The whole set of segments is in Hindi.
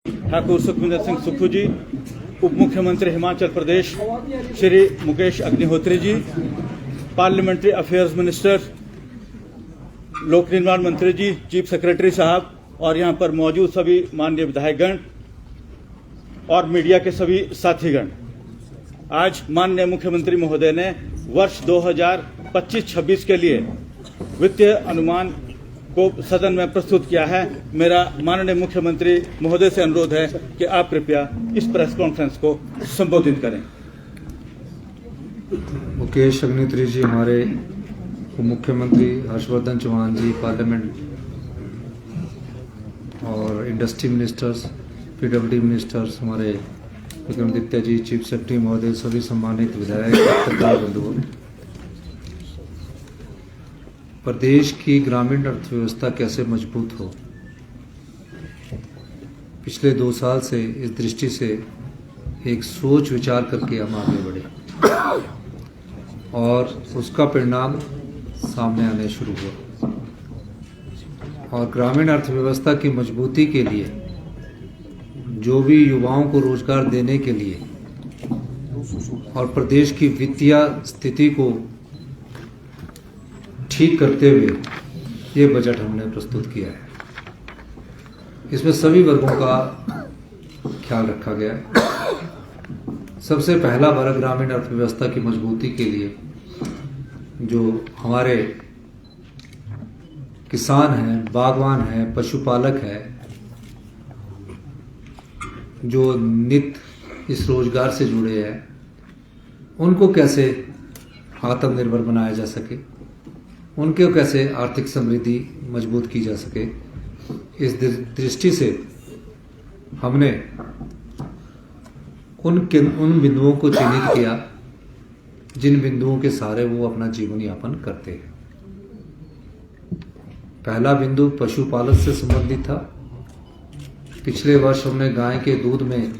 ठाकुर सुखविंदर सिंह सुक्खू जी, उप मुख्यमंत्री Himachal Pradesh Shri Mukesh Agnihotri ji, parliamentary affairs minister, लोक निर्माण मंत्री जी, चीफ सेक्रेटरी साहब और यहाँ पर मौजूद सभी माननीय विधायकगण और मीडिया के सभी साथीगण, आज माननीय मुख्यमंत्री महोदय ने वर्ष 2025-26 के लिए वित्तीय अनुमान को सदन में प्रस्तुत किया है। मेरा माननीय मुख्यमंत्री महोदय से अनुरोध है कि आप कृपया इस प्रेस कॉन्फ्रेंस को संबोधित करें। मुकेश अग्निहोत्री जी, हमारे उप मुख्यमंत्री हर्षवर्धन चौहान जी, पार्लियामेंट और इंडस्ट्री मिनिस्टर्स, पीडब्ल्यूडी मिनिस्टर्स, हमारे विक्रमादित्य जी, चीफ सेक्रेटरी महोदय, सभी सम्मानित विधायक, बंधुओं, प्रदेश की ग्रामीण अर्थव्यवस्था कैसे मजबूत हो, पिछले 2 साल से इस दृष्टि से एक सोच विचार करके हम आगे बढ़े और उसका परिणाम सामने आने शुरू हुआ। और ग्रामीण अर्थव्यवस्था की मजबूती के लिए, जो भी युवाओं को रोजगार देने के लिए और प्रदेश की वित्तीय स्थिति को ठीक करते हुए ये बजट हमने प्रस्तुत किया है। इसमें सभी वर्गों का ख्याल रखा गया है। सबसे पहला वर्ग ग्रामीण अर्थव्यवस्था की मजबूती के लिए जो हमारे किसान हैं, बागवान हैं, पशुपालक हैं, जो नित्य इस रोजगार से जुड़े हैं, उनको कैसे आत्मनिर्भर बनाया जा सके, उनके कैसे आर्थिक समृद्धि मजबूत की जा सके, इस दृष्टि से हमने उन बिंदुओं को चिन्हित किया जिन बिंदुओं के सहारे वो अपना जीवन यापन करते हैं। पहला बिंदु पशुपालन से संबंधित था। पिछले वर्ष हमने गाय के दूध में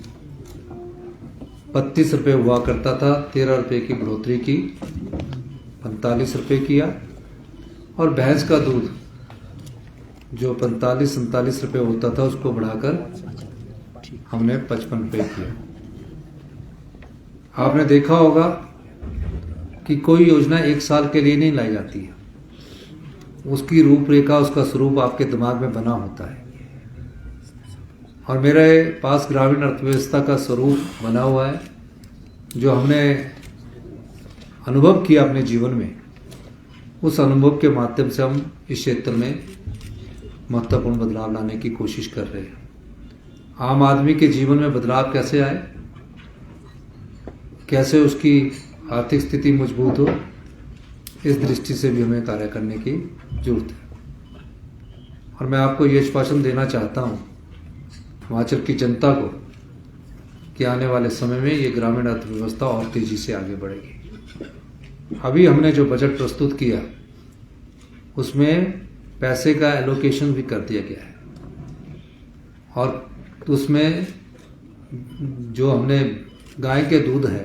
32 रुपये हुआ करता था, 13 रुपये की बढ़ोतरी की, 45 रुपये किया। और भैंस का दूध जो 45-47 रुपये होता था, उसको बढ़ाकर हमने 55 रुपये किया। आपने देखा होगा कि कोई योजना 1 साल के लिए नहीं लाई जाती है, उसकी रूपरेखा, उसका स्वरूप आपके दिमाग में बना होता है। और मेरे पास ग्रामीण अर्थव्यवस्था का स्वरूप बना हुआ है, जो हमने अनुभव किया अपने जीवन में। उस अनुभव के माध्यम से हम इस क्षेत्र में महत्वपूर्ण बदलाव लाने की कोशिश कर रहे हैं। आम आदमी के जीवन में बदलाव कैसे आए, कैसे उसकी आर्थिक स्थिति मजबूत हो, इस दृष्टि से भी हमें कार्य करने की जरूरत है। और मैं आपको ये आश्वासन देना चाहता हूँ हिमाचल की जनता को कि आने वाले समय में ये ग्रामीण अर्थव्यवस्था और तेजी से आगे बढ़ेगी। अभी हमने जो बजट प्रस्तुत किया उसमें पैसे का एलोकेशन भी कर दिया गया है, और उसमें जो हमने गाय के दूध है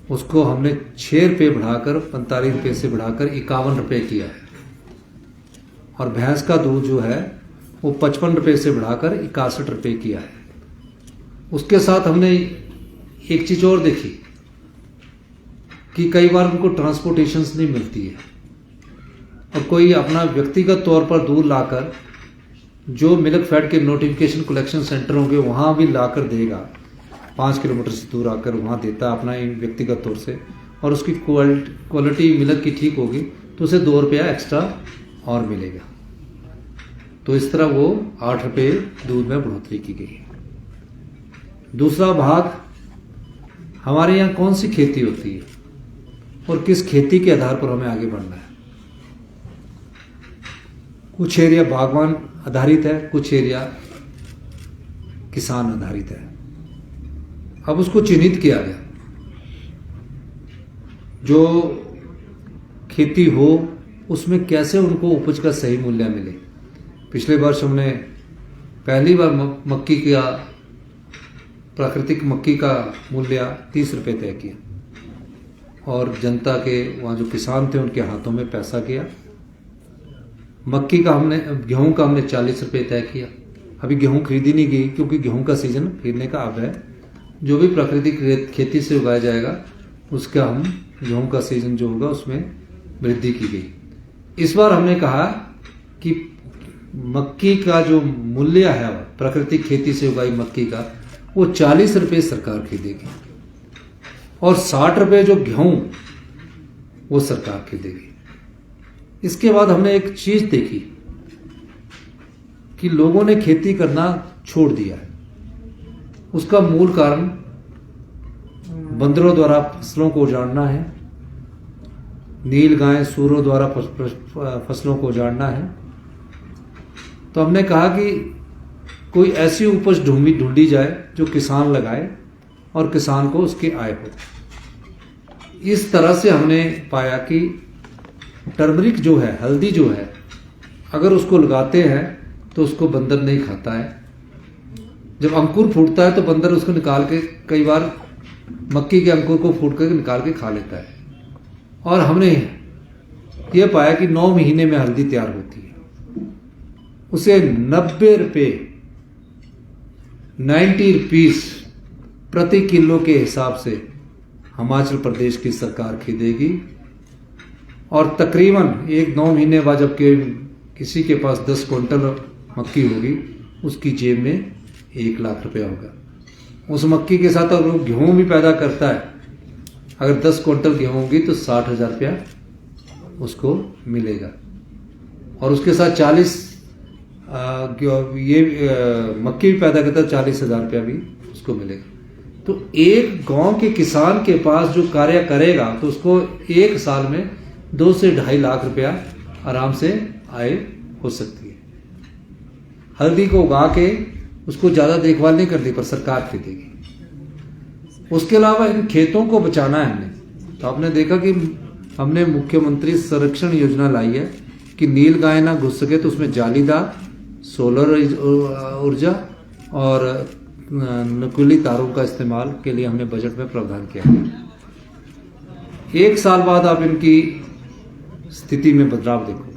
उसको हमने 6 रुपये बढ़ाकर 45 रुपये से बढ़ाकर 51 रुपये किया है। और भैंस का दूध जो है वो 55 रुपये से बढ़ाकर 61 रुपये किया है। उसके साथ हमने एक चीज और देखी कि कई बार उनको ट्रांसपोर्टेशन नहीं मिलती है, और कोई अपना व्यक्तिगत तौर पर दूध लाकर जो मिल्क फैट के नोटिफिकेशन कलेक्शन सेंटर होंगे वहाँ भी लाकर देगा, 5 किलोमीटर से दूर आकर वहाँ देता अपना व्यक्तिगत तौर से, और उसकी क्वालिटी मिल्क की ठीक होगी तो उसे 2 रुपया एक्स्ट्रा और मिलेगा। तो इस तरह वो 8 रुपये दूध में बढ़ोतरी की गई। दूसरा भाग, हमारे यहाँ कौन सी खेती होती है और किस खेती के आधार पर हमें आगे बढ़ना है। कुछ एरिया बागवान आधारित है, कुछ एरिया किसान आधारित है। अब उसको चिन्हित किया गया, जो खेती हो उसमें कैसे उनको उपज का सही मूल्य मिले। पिछले वर्ष हमने पहली बार मक्की का, प्राकृतिक मक्की का मूल्य 30 रुपये तय किया, और जनता के वहाँ जो किसान थे उनके हाथों में पैसा गया। मक्की का हमने, गेहूं का हमने 40 रुपये तय किया। अभी गेहूं खरीदी नहीं गई क्योंकि गेहूं का सीजन खरीदने का अब है। जो भी प्राकृतिक खेती से उगाया जाएगा उसका हम गेहूं का सीजन जो होगा उसमें वृद्धि की गई। इस बार हमने कहा कि मक्की का जो मूल्य है प्राकृतिक खेती से उगाई मक्की का वो 40 रुपये सरकार खरीदेगी और 60 रुपये जो गेहूं वो सरकार खरीदेगी। इसके बाद हमने एक चीज देखी कि लोगों ने खेती करना छोड़ दिया है। उसका मूल कारण बंदरों द्वारा फसलों को उजाड़ना है, नील गाय सूरों द्वारा फसलों को उजाड़ना है। तो हमने कहा कि कोई ऐसी उपज ढूंढी जाए जो किसान लगाए और किसान को उसकी आय हो। इस तरह से हमने पाया कि टर्मरिक जो है, हल्दी जो है, अगर उसको लगाते हैं तो उसको बंदर नहीं खाता है। जब अंकुर फूटता है तो बंदर उसको निकाल के, कई बार मक्की के अंकुर को फूट कर निकाल के खा लेता है। और हमने ये पाया कि 9 महीने में हल्दी तैयार होती है। उसे 90 रुपये 90 रुपीस प्रति किलो के हिसाब से हिमाचल प्रदेश की सरकार खरीदेगी। और तकरीबन 9 महीने बाद जब किसी के पास 10 क्विंटल मक्की होगी उसकी जेब में 1 लाख रुपया होगा। उस मक्की के साथ अगर गेहूं भी पैदा करता है, अगर 10 क्विंटल गेहूं होगी तो 60,000 रुपया उसको मिलेगा। और उसके साथ 40 मक्की भी पैदा करता है, 40,000 रुपया भी उसको मिलेगा। तो एक गांव के किसान के पास जो कार्य करेगा तो उसको एक साल में 2 से 2.5 लाख रुपया आराम से आय हो सकती है। हल्दी को उगा के उसको ज्यादा देखभाल नहीं करती पर सरकार खरीदेगी। उसके अलावा इन खेतों को बचाना है हमने। तो आपने देखा कि हमने मुख्यमंत्री संरक्षण योजना लाई है कि नील गाय ना घुस सके तो उसमें जालीदार सोलर ऊर्जा और नकुली तारों का इस्तेमाल के लिए हमने बजट में प्रावधान किया है। 1 साल बाद आप इनकी स्थिति में बदलाव देखोगे।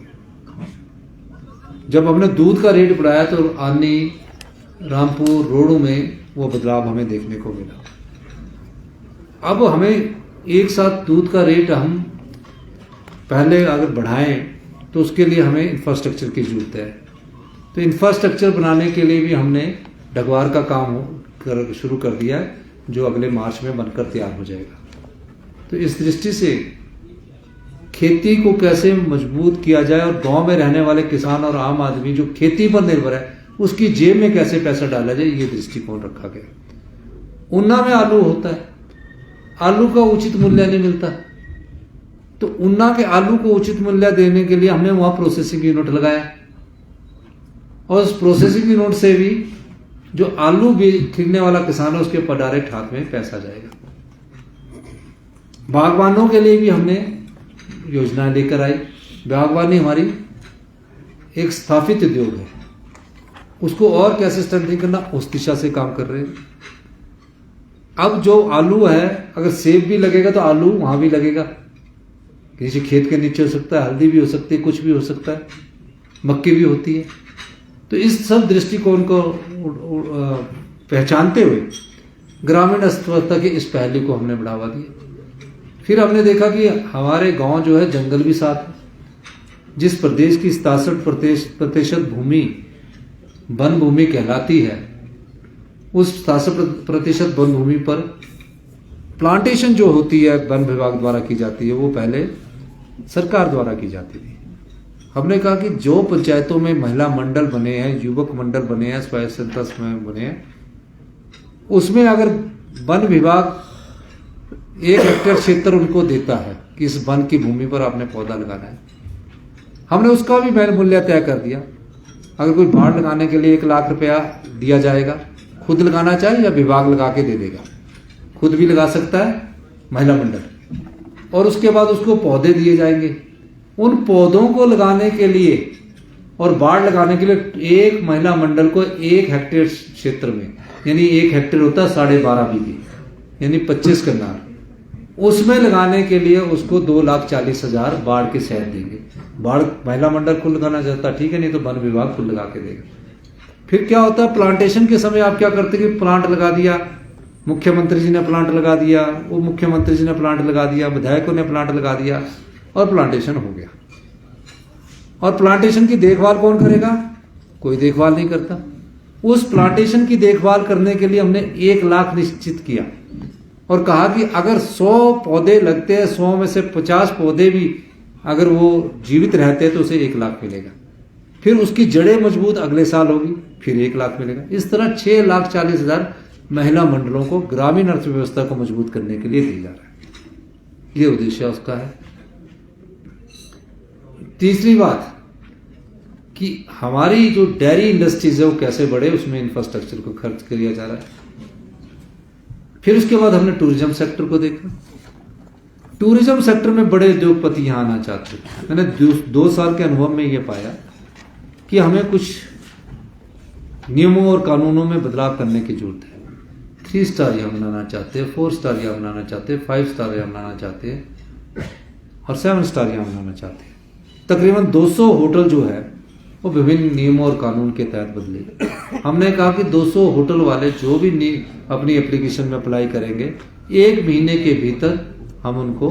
जब हमने दूध का रेट बढ़ाया तो आनी, रामपुर, रोडों में वो बदलाव हमें देखने को मिला। अब हमें एक साथ दूध का रेट हम पहले अगर बढ़ाएं तो उसके लिए हमें इंफ्रास्ट्रक्चर की जरूरत है। तो इंफ्रास्ट्रक्चर बनाने के लिए भी हमने ढगवार का काम शुरू कर दिया है जो अगले मार्च में बनकर तैयार हो जाएगा। तो इस दृष्टि से खेती को कैसे मजबूत किया जाए और गांव में रहने वाले किसान और आम आदमी जो खेती पर निर्भर है उसकी जेब में कैसे पैसा डाला जाए, ये दृष्टिकोण रखा गया। ऊना में आलू होता है, आलू का उचित मूल्य नहीं मिलता, तो ऊना के आलू को उचित मूल्य देने के लिए हमने वहां प्रोसेसिंग यूनिट लगाया और उस प्रोसेसिंग यूनिट से भी जो आलू भी खरीदने वाला किसान है उसके पर डायरेक्ट हाथ में पैसा जाएगा। बागवानों के लिए भी हमने योजना लेकर आई। बागवानी हमारी एक स्थापित उद्योग है, उसको और कैसे स्ट्रेंथनिंग करना उस दिशा से काम कर रहे हैं। अब जो आलू है, अगर सेब भी लगेगा तो आलू वहां भी लगेगा, किसी खेत के नीचे हो सकता है, हल्दी भी हो सकती है, कुछ भी हो सकता है, मक्की भी होती है। तो इस सब दृष्टिकोण को पहचानते हुए ग्रामीण अर्थव्यवस्था के इस पहलू को हमने बढ़ावा दिया। फिर हमने देखा कि हमारे गांव जो है जंगल भी साथ है। जिस प्रदेश की 67% भूमि वन भूमि कहलाती है, उस 67% वन भूमि पर प्लांटेशन जो होती है वन विभाग द्वारा की जाती है, वो पहले सरकार द्वारा की जाती थी। हमने कहा कि जो पंचायतों में महिला मंडल बने हैं, युवक मंडल बने हैं, स्वयं सहायता समूह बने हैं, उसमें अगर वन विभाग 1 हेक्टेयर क्षेत्र उनको देता है कि इस वन की भूमि पर आपने पौधा लगाना है, हमने उसका भी मूल्य तय कर दिया। अगर कोई बाढ़ लगाने के लिए 1 लाख रुपया दिया जाएगा, खुद लगाना चाहे या विभाग लगा के दे देगा, खुद भी लगा सकता है महिला मंडल, और उसके बाद उसको पौधे दिए जाएंगे। उन पौधों को लगाने के लिए और बाढ़ लगाने के लिए एक महिला मंडल को 1 हेक्टेयर क्षेत्र में, यानी 1 हेक्टेयर होता है 12.5 बीघे, यानी 25 कनाल, उसमें लगाने के लिए उसको 2,40,000 बाढ़ के सहत देंगे। बाढ़ महिला मंडल खुद लगाना चाहता ठीक है, नहीं तो वन विभाग खुद लगा के देगा। फिर क्या होता है, प्लांटेशन के समय आप क्या करते कि प्लांट लगा दिया, मुख्यमंत्री जी ने प्लांट लगा दिया, उप मुख्यमंत्री जी ने प्लांट लगा दिया, विधायकों ने प्लांट लगा दिया और प्लांटेशन हो गया। और प्लांटेशन की देखभाल कौन करेगा? कोई देखभाल नहीं करता। उस प्लांटेशन की देखभाल करने के लिए हमने 1 लाख निश्चित किया और कहा कि अगर 100 पौधे लगते हैं, 100 में से 50 पौधे भी अगर वो जीवित रहते हैं तो उसे 1 लाख मिलेगा। फिर उसकी जड़ें मजबूत अगले साल होगी, फिर 1 लाख मिलेगा। इस तरह 6,40,000 महिला मंडलों को ग्रामीण अर्थव्यवस्था को मजबूत करने के लिए दिया जा रहा है। ये उद्देश्य उसका है। तीसरी बात कि हमारी जो डेयरी इंडस्ट्रीज है वो कैसे बढ़े, उसमें इंफ्रास्ट्रक्चर को खर्च किया जा रहा है। फिर उसके बाद हमने टूरिज्म सेक्टर को देखा। टूरिज्म सेक्टर में बड़े उद्योगपति यहां आना चाहते हैं। मैंने 2 साल के अनुभव में यह पाया कि हमें कुछ नियमों और कानूनों में बदलाव करने की जरूरत है। 3 स्टार यहाँ बनाना चाहते हैं, 4 स्टार यहाँ बनाना चाहते हैं, 5 स्टार यहाँ बनाना चाहते हैं और 7 स्टार यहाँ बनाना चाहते हैं। तकरीबन 200 होटल जो है वो विभिन्न नियमों और कानून के तहत बदले। हमने कहा कि 200 होटल वाले जो भी अपनी एप्लीकेशन में अप्लाई करेंगे, 1 महीने के भीतर हम उनको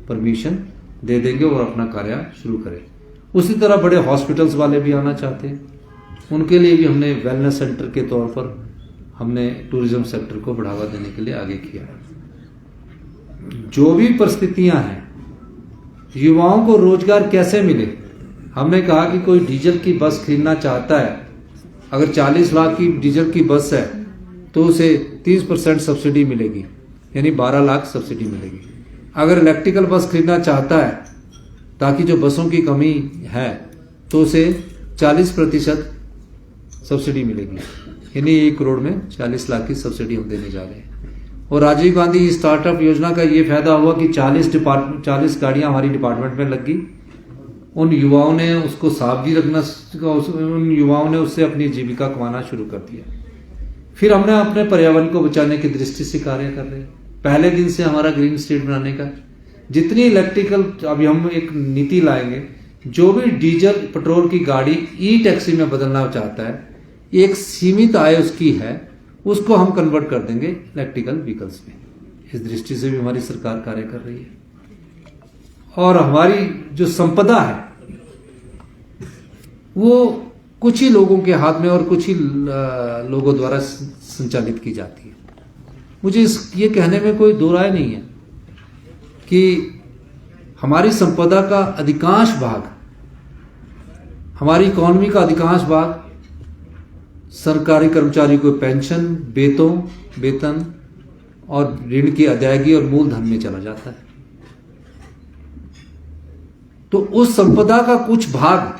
परमिशन दे देंगे और अपना कार्य शुरू करें। उसी तरह बड़े हॉस्पिटल्स वाले भी आना चाहते हैं, उनके लिए भी हमने वेलनेस सेंटर के तौर पर हमने टूरिज्म सेक्टर को बढ़ावा देने के लिए आगे किया। जो भी परिस्थितियां हैं, युवाओं को रोजगार कैसे मिले, हमने कहा कि कोई डीजल की बस खरीदना चाहता है, अगर 40 लाख की डीजल की बस है तो उसे 30% सब्सिडी मिलेगी, यानी 12 लाख सब्सिडी मिलेगी। अगर इलेक्ट्रिकल बस खरीदना चाहता है ताकि जो बसों की कमी है तो उसे 40% सब्सिडी मिलेगी, यानी 1 करोड़ में 40 लाख की सब्सिडी हम देने जा रहे हैं। और राजीव गांधी स्टार्टअप योजना का ये फायदा हुआ कि 40 गाड़ियां हमारी डिपार्टमेंट में लग गई। उन युवाओं ने उसको साफ भी रखना, उन युवाओं ने उससे अपनी जीविका कमाना शुरू कर दिया। फिर हमने अपने पर्यावरण को बचाने की दृष्टि से कार्य कर रहे हैं। पहले दिन से हमारा ग्रीन स्टेट बनाने का, जितनी इलेक्ट्रिकल, अभी हम एक नीति लाएंगे, जो भी डीजल पेट्रोल की गाड़ी ई टैक्सी में बदलना चाहता है, एक सीमित आय उसकी है, उसको हम कन्वर्ट कर देंगे इलेक्ट्रिकल व्हीकल्स में। इस दृष्टि से भी हमारी सरकार कार्य कर रही है। और हमारी जो संपदा है वो कुछ ही लोगों के हाथ में और कुछ ही लोगों द्वारा संचालित की जाती है। मुझे ये कहने में कोई दो राय नहीं है कि हमारी संपदा का अधिकांश भाग, हमारी इकॉनमी का अधिकांश भाग सरकारी कर्मचारी को पेंशन, वेतन और ऋण की अदायगी और मूलधन में चला जाता है। तो उस संपदा का कुछ भाग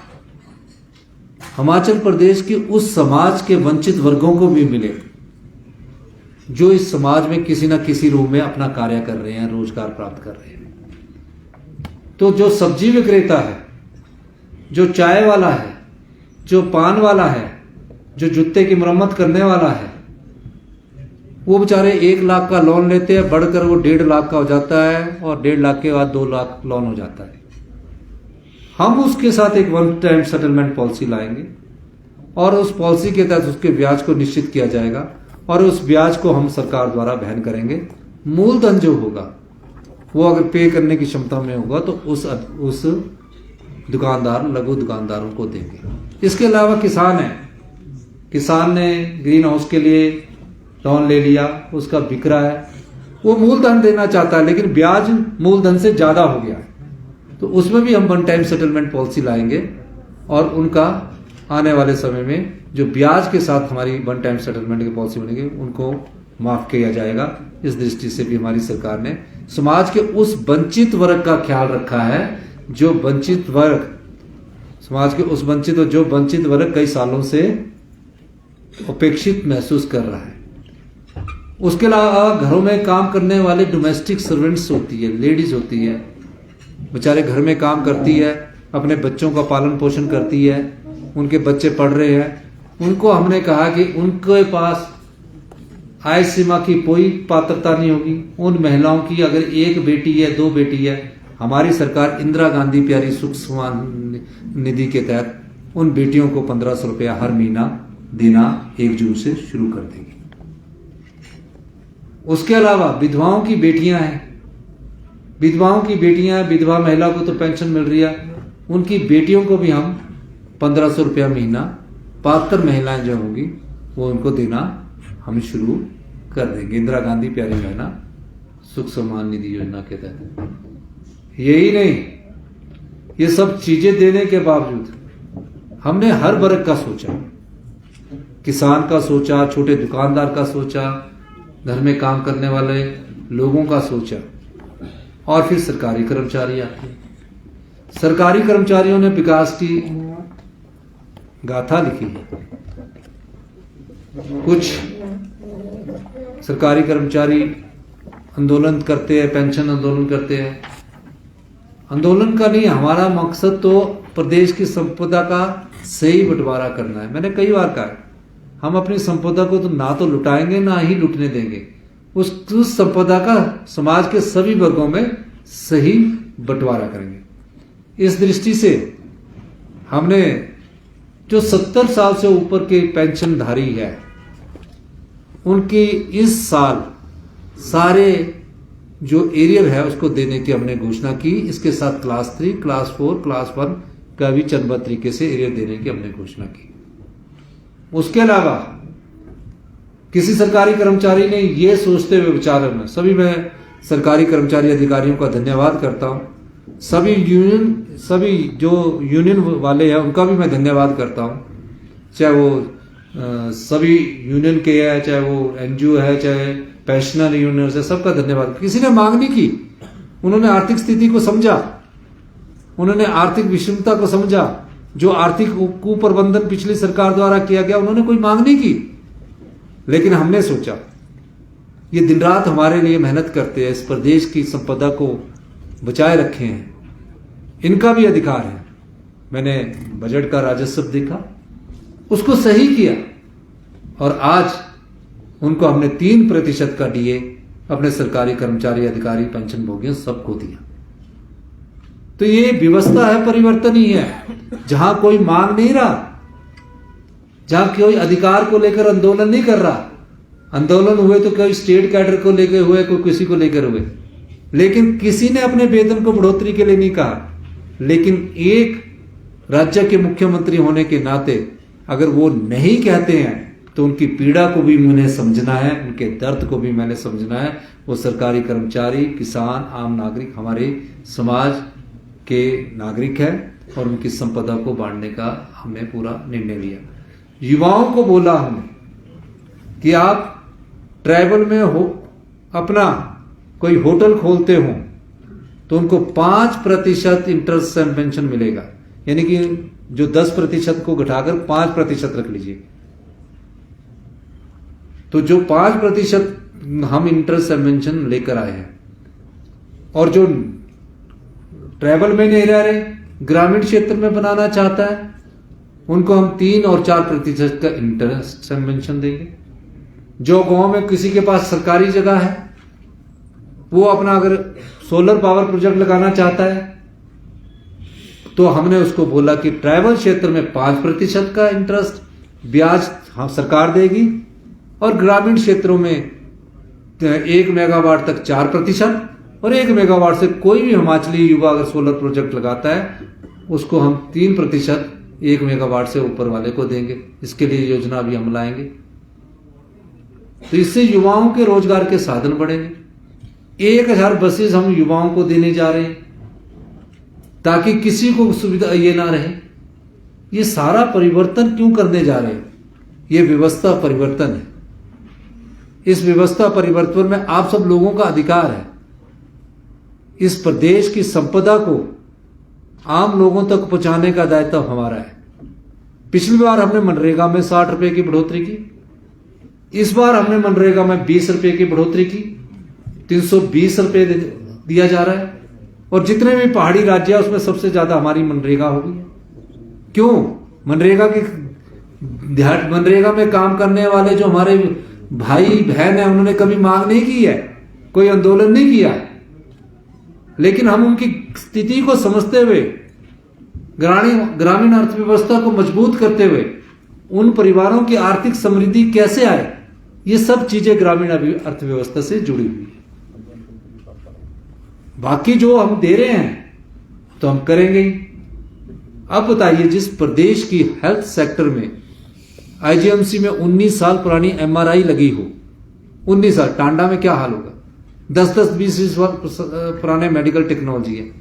हिमाचल प्रदेश के उस समाज के वंचित वर्गों को भी मिले जो इस समाज में किसी न किसी रूप में अपना कार्य कर रहे हैं, रोजगार प्राप्त कर रहे हैं। तो जो सब्जी विक्रेता है, जो चाय वाला है, जो पान वाला है, जो जूते की मरम्मत करने वाला है, वो बेचारे 1 लाख का लोन लेते हैं, बढ़कर वो 1.5 लाख का हो जाता है और 1.5 लाख के बाद 2 लाख लोन हो जाता है। हम उसके साथ एक 1 टाइम सेटलमेंट पॉलिसी लाएंगे और उस पॉलिसी के तहत उसके ब्याज को निश्चित किया जाएगा और उस ब्याज को हम सरकार द्वारा वहन करेंगे। मूलधन जो होगा वो अगर पे करने की क्षमता में होगा तो उस दुकानदार, लघु दुकानदारों को देंगे। इसके अलावा किसान है, किसान ने ग्रीन हाउस के लिए लोन ले लिया, उसका बिक रहा है, वो मूलधन देना चाहता है लेकिन ब्याज मूलधन से ज्यादा हो गया है, तो उसमें भी हम 1 टाइम सेटलमेंट पॉलिसी लाएंगे और उनका आने वाले समय में जो ब्याज के साथ हमारी 1 टाइम सेटलमेंट की पॉलिसी बनेगी उनको माफ किया जाएगा। इस दृष्टि से भी हमारी सरकार ने समाज के उस वंचित वर्ग का ख्याल रखा है, जो वंचित वर्ग, समाज के उस वंचित वर्ग कई सालों से उपेक्षित महसूस कर रहा है। उसके अलावा घरों में काम करने वाले डोमेस्टिक सर्वेंट्स होती है, लेडीज होती है, बेचारे घर में काम करती है, अपने बच्चों का पालन पोषण करती है, उनके बच्चे पढ़ रहे हैं, उनको हमने कहा कि उनके पास आय सीमा की कोई पात्रता नहीं होगी। उन महिलाओं की अगर 1 बेटी है, 2 बेटी है, हमारी सरकार इंदिरा गांधी प्यारी सुख निधि के तहत उन बेटियों को 1500 रुपया हर महीना देना 1 जून से शुरू कर देंगे। उसके अलावा विधवाओं की बेटियां हैं, विधवा महिला को तो पेंशन मिल रही है, उनकी बेटियों को भी हम 1500 रुपया महीना पात्र महिलाएं जो होंगी वो उनको देना हम शुरू कर देंगे, इंदिरा गांधी प्यारी बहना सुख सम्मान निधि योजना के तहत। यही नहीं, ये सब चीजें देने के बावजूद हमने हर वर्ग का सोचा, किसान का सोचा, छोटे दुकानदार का सोचा, घर में काम करने वाले लोगों का सोचा, और फिर सरकारी कर्मचारी आते हैं। सरकारी कर्मचारियों ने विकास की गाथा लिखी है। कुछ सरकारी कर्मचारी आंदोलन करते हैं, पेंशन आंदोलन करते हैं। आंदोलन का नहीं, हमारा मकसद तो प्रदेश की संपदा का सही बंटवारा करना है। मैंने कई बार कहा, हम अपनी संपदा को तो ना तो लुटाएंगे ना ही लुटने देंगे, उस संपदा का समाज के सभी वर्गों में सही बंटवारा करेंगे। इस दृष्टि से हमने जो 70 साल से ऊपर के पेंशनधारी है उनकी इस साल सारे जो एरियर है उसको देने की हमने घोषणा की। इसके साथ क्लास 3, क्लास 4, क्लास 1 का भी चरणबद्ध तरीके से एरियर देने की हमने घोषणा की। उसके अलावा किसी सरकारी कर्मचारी ने ये सोचते हुए विचार में, सभी मैं सरकारी कर्मचारी अधिकारियों का धन्यवाद करता हूं, सभी जो यूनियन वाले हैं उनका भी मैं धन्यवाद करता हूं, चाहे वो सभी यूनियन के है, चाहे वो एनजीओ है, चाहे पेंशनर यूनियन है, सबका धन्यवाद। किसी ने मांग नहीं की, उन्होंने आर्थिक स्थिति को समझा, उन्होंने आर्थिक विषमता को समझा, जो आर्थिक कुप्रबंधन पिछली सरकार द्वारा किया गया उन्होंने कोई मांग नहीं की। लेकिन हमने सोचा ये दिन रात हमारे लिए मेहनत करते हैं, इस प्रदेश की संपदा को बचाए रखे हैं, इनका भी अधिकार है। मैंने बजट का राजस्व देखा, उसको सही किया, और आज उनको हमने 3% का डीए अपने सरकारी कर्मचारी अधिकारी पेंशन भोगियों सबको दिया। तो ये व्यवस्था है, परिवर्तन ही है। जहां कोई मांग नहीं रहा, जहां कोई अधिकार को लेकर आंदोलन नहीं कर रहा, आंदोलन हुए तो कोई स्टेट कैडर को लेकर हुए, कोई किसी को लेकर हुए, लेकिन किसी ने अपने वेतन को बढ़ोतरी के लिए नहीं कहा। लेकिन एक राज्य के मुख्यमंत्री होने के नाते अगर वो नहीं कहते हैं तो उनकी पीड़ा को भी मैंने समझना है, उनके दर्द को भी मैंने समझना है। वो सरकारी कर्मचारी, किसान, आम नागरिक हमारे समाज के नागरिक है, और उनकी संपदा को बांटने का हमने पूरा निर्णय लिया। युवाओं को बोला हमने कि आप ट्राइबल में हो, अपना कोई होटल खोलते हो तो उनको 5% इंटरेस्ट पेंशन मिलेगा, यानी कि जो 10% को घटाकर 5% रख लीजिए। तो जो 5% हम इंटरेस्ट पेंशन लेकर आए हैं, और जो ट्राइबल में नहीं रह रहे, ग्रामीण क्षेत्र में बनाना चाहता है, उनको हम 3 और 4% का इंटरेस्ट पेंशन देंगे। जो गांव में किसी के पास सरकारी जगह है, वो अपना अगर सोलर पावर प्रोजेक्ट लगाना चाहता है तो हमने उसको बोला कि ट्राइबल क्षेत्र में 5% का इंटरेस्ट ब्याज सरकार देगी, और ग्रामीण क्षेत्रों में 1 मेगावाट तक 4%, और 1 मेगावाट से कोई भी हिमाचली युवा अगर सोलर प्रोजेक्ट लगाता है उसको हम 3% 1 मेगावाट से ऊपर वाले को देंगे। इसके लिए योजना भी हम लाएंगे। तो इससे युवाओं के रोजगार के साधन बढ़ेंगे। 1000 बसेस हम युवाओं को देने जा रहे हैं ताकि किसी को सुविधा ये ना रहे। ये सारा परिवर्तन क्यों करने जा रहे हैं? ये व्यवस्था परिवर्तन है। इस व्यवस्था परिवर्तन में आप सब लोगों का अधिकार है। इस प्रदेश की संपदा को आम लोगों तक पहुंचाने का दायित्व हमारा है। पिछली बार हमने मनरेगा में 60 रुपए की बढ़ोतरी की, इस बार हमने मनरेगा में 20 रुपए की बढ़ोतरी की, 320 रुपए दिया जा रहा है। और जितने भी पहाड़ी राज्य है उसमें सबसे ज्यादा हमारी मनरेगा होगी। क्यों? मनरेगा में काम करने वाले जो हमारे भाई बहन है उन्होंने कभी मांग नहीं की है, कोई आंदोलन नहीं किया, लेकिन हम उनकी स्थिति को समझते हुए ग्रामीण अर्थव्यवस्था को मजबूत करते हुए उन परिवारों की आर्थिक समृद्धि कैसे आए, ये सब चीजें ग्रामीण अर्थव्यवस्था से जुड़ी हुई है। बाकी जो हम दे रहे हैं तो हम करेंगे ही। अब बताइए, जिस प्रदेश की हेल्थ सेक्टर में आईजीएमसी में 19 साल पुरानी एमआरआई लगी हो, 19 साल, टांडा में क्या हाल होगा, 10-20 साल पुराने मेडिकल टेक्नोलॉजी है,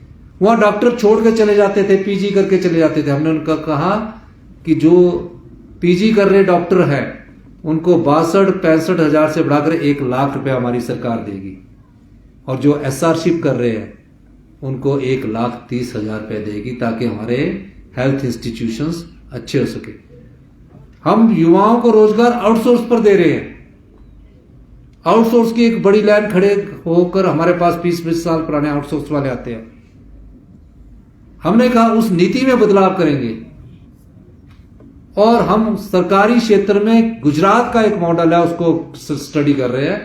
वहां डॉक्टर छोड़ के चले जाते थे, पीजी करके चले जाते थे। हमने उनका कहा कि जो पीजी कर रहे डॉक्टर हैं उनको 62-65 हजार से बढ़ाकर 1 लाख रुपया हमारी सरकार देगी, और जो एसआरशिप कर रहे हैं उनको 1,30,000 रुपये देगी, ताकि हमारे हेल्थ इंस्टीट्यूशंस अच्छे हो सके। हम युवाओं को रोजगार आउटसोर्स पर दे रहे हैं। आउटसोर्स की एक बड़ी लाइन खड़े होकर हमारे पास 20-20 साल पुराने आउटसोर्स वाले आते हैं। हमने कहा उस नीति में बदलाव करेंगे, और हम सरकारी क्षेत्र में गुजरात का एक मॉडल है उसको स्टडी कर रहे हैं,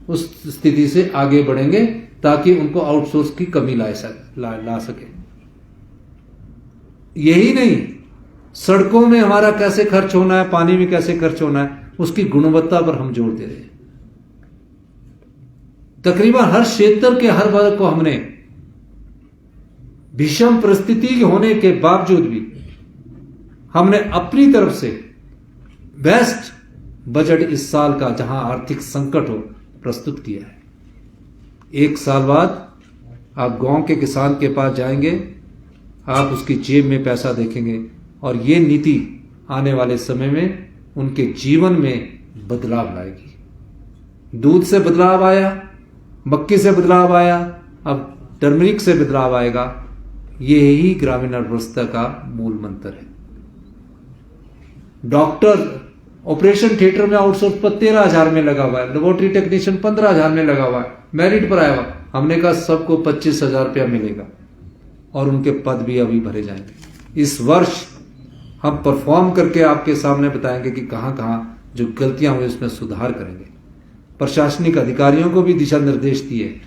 उस स्थिति से आगे बढ़ेंगे ताकि उनको आउटसोर्स की कमी ला सके। यही नहीं, सड़कों में हमारा कैसे खर्च होना है, पानी में कैसे खर्च होना है, उसकी गुणवत्ता पर हम जोर दे रहे हैं। तकरीबन हर क्षेत्र के हर वर्ग को हमने, भीषण परिस्थिति होने के बावजूद भी हमने अपनी तरफ से बेस्ट बजट इस साल का, जहां आर्थिक संकट हो, प्रस्तुत किया है। 1 साल बाद आप गांव के किसान के पास जाएंगे, आप उसकी जेब में पैसा देखेंगे, और ये नीति आने वाले समय में उनके जीवन में बदलाव लाएगी। दूध से बदलाव आया, मक्की से बदलाव आया, अब टर्मरिक से बदलाव आएगा। यही ग्रामीण अर्थव्यवस्था का मूल मंत्र है। डॉक्टर ऑपरेशन थिएटर में आउटसोर्स पर 13,000 में लगा हुआ है, लेबोरेटरी टेक्नीशियन 15,000 में लगा हुआ है, मेरिट पर आया हुआ। हमने कहा सबको 25,000 रुपया मिलेगा, और उनके पद भी अभी भरे जाएंगे। इस वर्ष हम परफॉर्म करके आपके सामने बताएंगे कि कहां कहां जो गलतियां हुई उसमें सुधार करेंगे। प्रशासनिक अधिकारियों को भी दिशा निर्देश दिए।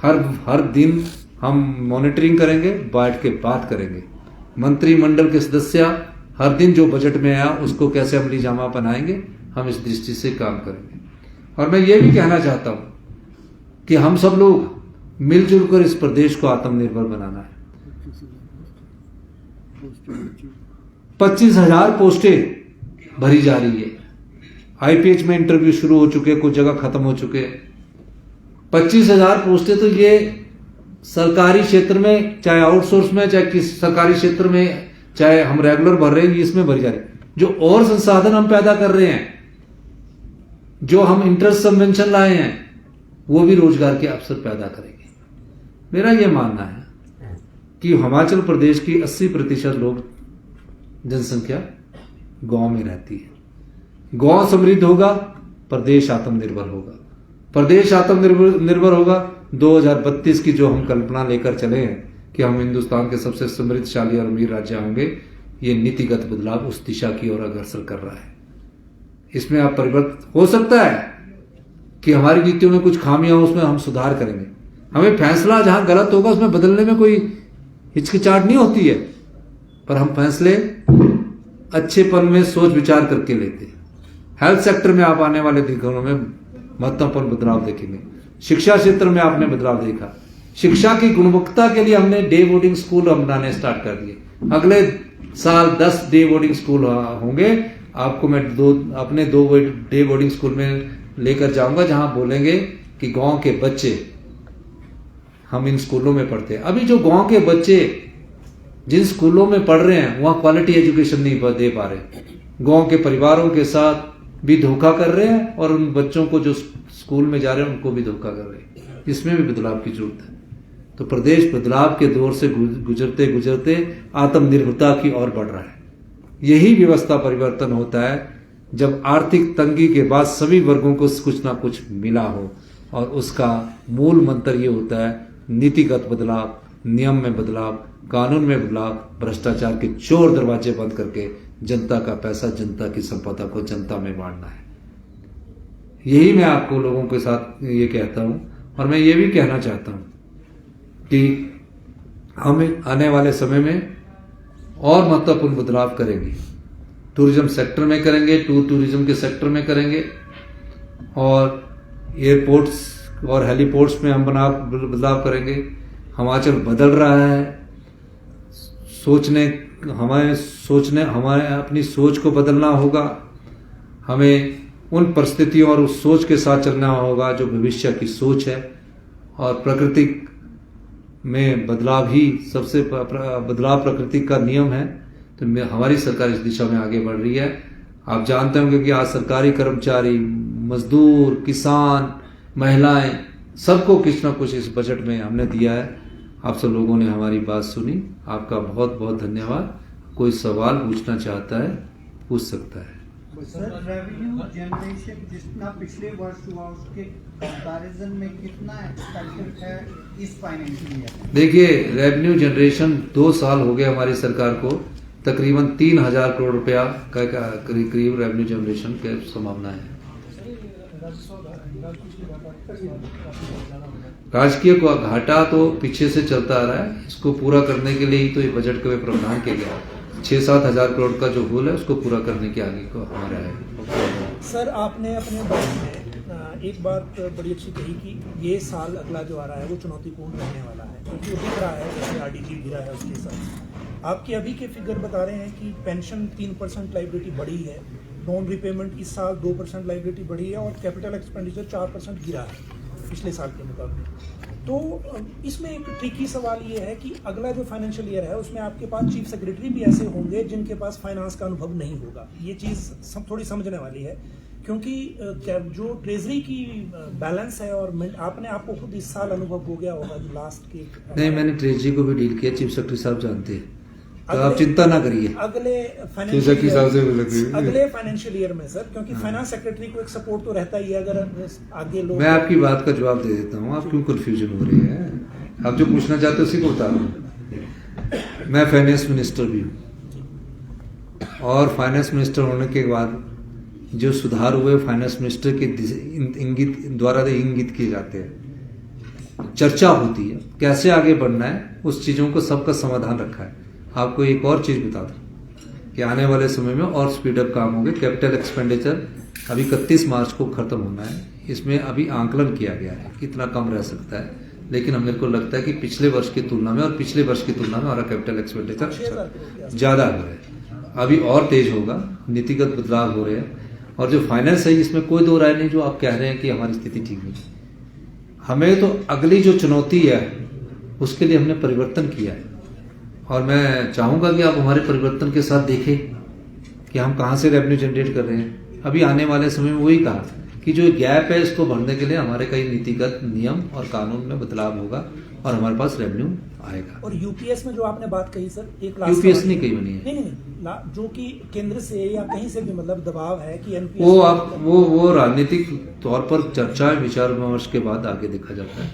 हर दिन हम मॉनिटरिंग करेंगे, बैठ के बात करेंगे। मंत्रिमंडल के सदस्य हर दिन जो बजट में आया उसको कैसे अमली जामा बनाएंगे, हम इस दृष्टि से काम करेंगे। और मैं ये भी कहना चाहता हूं कि हम सब लोग मिलजुल कर इस प्रदेश को आत्मनिर्भर बनाना है। 25,000 पोस्टें भरी जा रही है। आईपीएच में इंटरव्यू शुरू हो चुके, कुछ जगह खत्म हो चुके। 25,000 पोस्टें तो ये सरकारी क्षेत्र में, चाहे आउटसोर्स में, चाहे किसी सरकारी क्षेत्र में, चाहे हम रेगुलर भर रहे हैं, इसमें भरी जा रही है। जो और संसाधन हम पैदा कर रहे हैं, जो हम इंटरेस्ट सबवेंशन लाए हैं, वो भी रोजगार के अवसर पैदा करेंगे। मेरा यह मानना है कि हिमाचल प्रदेश की 80% लोग जनसंख्या गांव में रहती है। गांव समृद्ध होगा, प्रदेश आत्मनिर्भर होगा। प्रदेश आत्मनिर्भर होगा, 2032 की जो हम कल्पना लेकर चले हैं कि हम हिंदुस्तान के सबसे समृद्धशाली और अमीर राज्य होंगे, ये नीतिगत बदलाव उस दिशा की ओर अग्रसर कर रहा है। इसमें आप परिवर्तन हो सकता है कि हमारी नीतियों में कुछ खामियां, उसमें हम सुधार करेंगे। हमें फैसला जहां गलत होगा उसमें बदलने में कोई हिचकिचाहट नहीं होती है, पर हम फैसले अच्छेपन में सोच विचार करके लेते हैं। हेल्थ सेक्टर में आप आने वाले दिनों में महत्वपूर्ण बदलाव देखेंगे। शिक्षा क्षेत्र में आपने बदलाव देखा। शिक्षा की गुणवत्ता के लिए हमने डे बोर्डिंग स्कूल हम बनाने स्टार्ट कर दिए। अगले साल 10 डे बोर्डिंग स्कूल होंगे। आपको मैं अपने 2 डे बोर्डिंग स्कूल में लेकर जाऊंगा, जहां बोलेंगे कि गांव के बच्चे हम इन स्कूलों में पढ़ते हैं। अभी जो गांव के बच्चे जिन स्कूलों में पढ़ रहे हैं, वहां क्वालिटी एजुकेशन नहीं दे पा रहे। गांव के परिवारों के साथ भी धोखा कर रहे हैं, और उन बच्चों को जो स्कूल में जा रहे हैं उनको भी धोखा कर रहे हैं। इसमें भी बदलाव की जरूरत है। तो प्रदेश बदलाव के दौर से गुजरते गुजरते आत्मनिर्भरता की ओर बढ़ रहा है। यही व्यवस्था परिवर्तन होता है जब आर्थिक तंगी के बाद सभी वर्गों को कुछ ना कुछ मिला हो, और उसका मूल मंत्र ये होता है नीतिगत बदलाव, नियम में बदलाव, कानून में बदलाव, भ्रष्टाचार के चोर दरवाजे बंद करके जनता का पैसा, जनता की संपदा को जनता में बांटना है। यही मैं आपको लोगों के साथ ये कहता हूं, और मैं ये भी कहना चाहता हूं कि हम आने वाले समय में और महत्वपूर्ण बदलाव करेंगे। टूरिज्म सेक्टर में करेंगे, टूरिज्म के सेक्टर में करेंगे, और एयरपोर्ट्स और हेलीपोर्ट्स में हम बदलाव करेंगे। हिमाचल बदल रहा है, हमारे अपनी सोच को बदलना होगा। हमें उन परिस्थितियों और उस सोच के साथ चलना होगा जो भविष्य की सोच है, और प्रकृति में बदलाव ही सबसे बदलाव प्रकृति का नियम है। तो हमारी सरकार इस दिशा में आगे बढ़ रही है। आप जानते होंगे कि आज सरकारी कर्मचारी, मजदूर, किसान, महिलाएं, सबको कुछ ना कुछ इस बजट में हमने दिया है। आप सब लोगों ने हमारी बात सुनी, आपका बहुत बहुत धन्यवाद। कोई सवाल पूछना चाहता है पूछ सकता है। सर, रेवेन्यू जनरेशन जितना पिछले वर्ष हुआ उसके कंपैरिजन में कितना एक्सपेक्टेड है इस फाइनेंशियल ईयर? देखिए, रेवेन्यू जनरेशन 2 साल हो गए हमारी सरकार को, तकरीबन 3000 करोड़ रुपया का करीब रेवेन्यू जनरेशन की संभावना है। राजकीय को घाटा तो पीछे से चलता आ रहा है, इसको पूरा करने के लिए ही तो ये बजट का प्रावधान किया गया। 6-7 हजार करोड़ का जो होल है उसको पूरा करने के आगे को हमारा है। सर, आपने अपने बजट में एक बात बड़ी अच्छी कही कि ये साल अगला जो आ रहा है वो चुनौतीपूर्ण रहने वाला है, क्योंकि वो दिख रहा है जैसे आरडीजी गिरा है उसके साथ। आपके अभी के फिगर बता रहे हैं कि पेंशन 3% लाइबिलिटी बढ़ी है, लोन रिपेमेंट इस साल 2% लाइबिलिटी बढ़ी है, और कैपिटल एक्सपेंडिचर 4% गिरा है पिछले साल के मुकाबले। तो इसमें एक ट्रिकी सवाल ये है कि अगला जो फाइनेंशियल ईयर है उसमें आपके पास चीफ सेक्रेटरी भी ऐसे होंगे जिनके पास फाइनेंस का अनुभव नहीं होगा। ये चीज़ थोड़ी समझने वाली है, क्योंकि जो ट्रेजरी की बैलेंस है, और आपको खुद इस साल अनुभव हो गया होगा जो लास्ट के। नहीं, मैंने ट्रेजरी को भी डील किया, चीफ सेक्रेटरी साहब जानते हैं, तो आप चिंता ना करिए। अगले फाइनेंशियल ईयर में सर, क्योंकि फाइनेंस सेक्रेटरी को एक सपोर्ट तो रहता ही है अगर आगे लोग। मैं आपकी बात का जवाब दे देता हूँ, आप क्यों कंफ्यूजन हो रही है? आप जो पूछना चाहते हो उसी को बता रहा हूँ। मैं फाइनेंस मिनिस्टर भी हूँ, और फाइनेंस मिनिस्टर होने के बाद जो सुधार हुए फाइनेंस मिनिस्टर के द्वारा इंगित किए जाते हैं, चर्चा होती है कैसे आगे बढ़ना है, उस चीजों को सबका समाधान रखा है। आपको एक और चीज बता दूं कि आने वाले समय में और स्पीड अप काम होंगे। कैपिटल एक्सपेंडिचर अभी 31 मार्च को खत्म होना है, इसमें अभी आंकलन किया गया है कितना कम रह सकता है, लेकिन हमें को लगता है कि पिछले वर्ष की तुलना में और पिछले वर्ष की तुलना में हमारा कैपिटल एक्सपेंडिचर ज्यादा हो रहा है, अभी और तेज होगा। नीतिगत बदलाव हो रहे हैं, और जो फाइनेंस है इसमें कोई दो राय नहीं जो आप कह रहे हैं कि हमारी स्थिति ठीक नहीं। हमें तो अगली जो चुनौती है उसके लिए हमने परिवर्तन किया है, और मैं चाहूंगा कि आप हमारे परिवर्तन के साथ देखें कि हम कहां से रेवेन्यू जनरेट कर रहे हैं। अभी आने वाले समय में वही कहा कि जो गैप है इसको भरने के लिए हमारे कई नीतिगत नियम और कानून में बदलाव होगा, और हमारे पास रेवेन्यू आएगा। और यूपीएस में जो आपने बात कही सर, एक यूपीएस नहीं कही बनी है, नहीं, जो कि केंद्र से या कहीं से भी मतलब दबाव है कि एनपीएस वो राजनीतिक तौर पर चर्चा विचार विमर्श के बाद आगे देखा जाता है।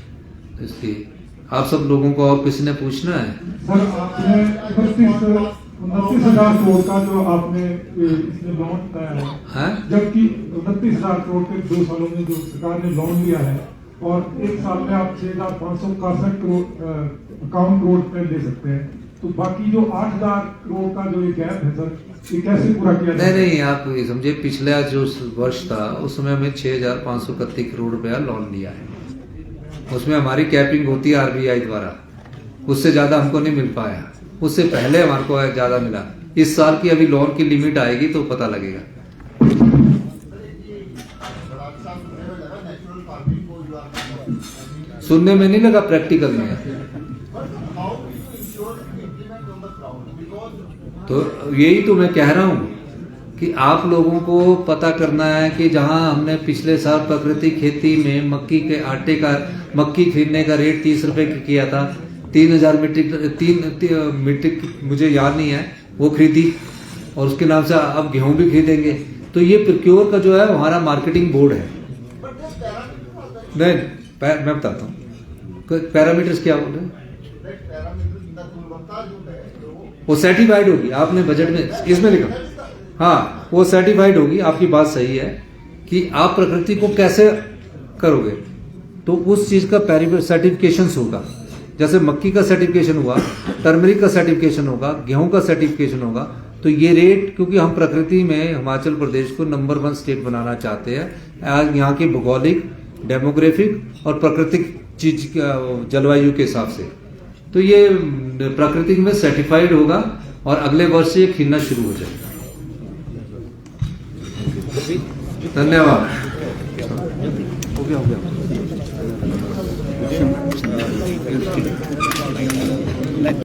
इसलिए आप सब लोगों को और किसी ने पूछना है? सर, आपने 29,000 करोड़ का जो आपने इसमें लोन बताया है, जबकि 29,000 करोड़ के 2 सालों में जो सरकार ने लोन लिया है, और एक साल में आप 6,561 करोड़ अकाउंट करोड़ पे दे सकते हैं, तो बाकी जो 8,000 करोड़ का जो ये गैप है सर, ये कैसे पूरा किया जाए? नहीं, आप समझे, पिछला जो वर्ष था उसमें हमें 6,531 करोड़ रुपया लोन लिया है, उसमें हमारी कैपिंग होती है आरबीआई द्वारा, उससे ज्यादा हमको नहीं मिल पाया, उससे पहले हमारे को ज्यादा मिला। इस साल की अभी लोन की लिमिट आएगी तो पता लगेगा। सुनने में नहीं लगा, प्रैक्टिकल में है। तो यही तो मैं कह रहा हूं कि आप लोगों को पता करना है कि जहां हमने पिछले साल प्राकृतिक खेती में मक्की खरीदने का रेट 30 रुपए किया था, 3,000 मीट्रिक मुझे याद नहीं है वो खरीदी, और उसके नाम से अब गेहूं भी खरीदेंगे। तो ये प्रोक्योर का जो है हमारा मार्केटिंग बोर्ड है। मैं बताता हूँ पैरामीटर्स क्या बोल रहे हैं। वो सर्टिफाइड होगी, आपने बजट में इसमें लिखा, हाँ वो सर्टिफाइड होगी। आपकी बात सही है कि आप प्रकृति को कैसे करोगे, तो उस चीज का सर्टिफिकेशन होगा। जैसे मक्की का सर्टिफिकेशन हुआ, टर्मरिक का सर्टिफिकेशन होगा, गेहूं का सर्टिफिकेशन होगा, तो ये रेट, क्योंकि हम प्रकृति में हिमाचल प्रदेश को नंबर 1 स्टेट बनाना चाहते हैं यहाँ की भौगोलिक, डेमोग्राफिक और प्राकृतिक चीज जलवायु के हिसाब से, तो ये प्राकृतिक में सर्टिफाइड होगा और अगले वर्ष से ये खिलना शुरू हो जाएगा। धन्यवाद। हो गया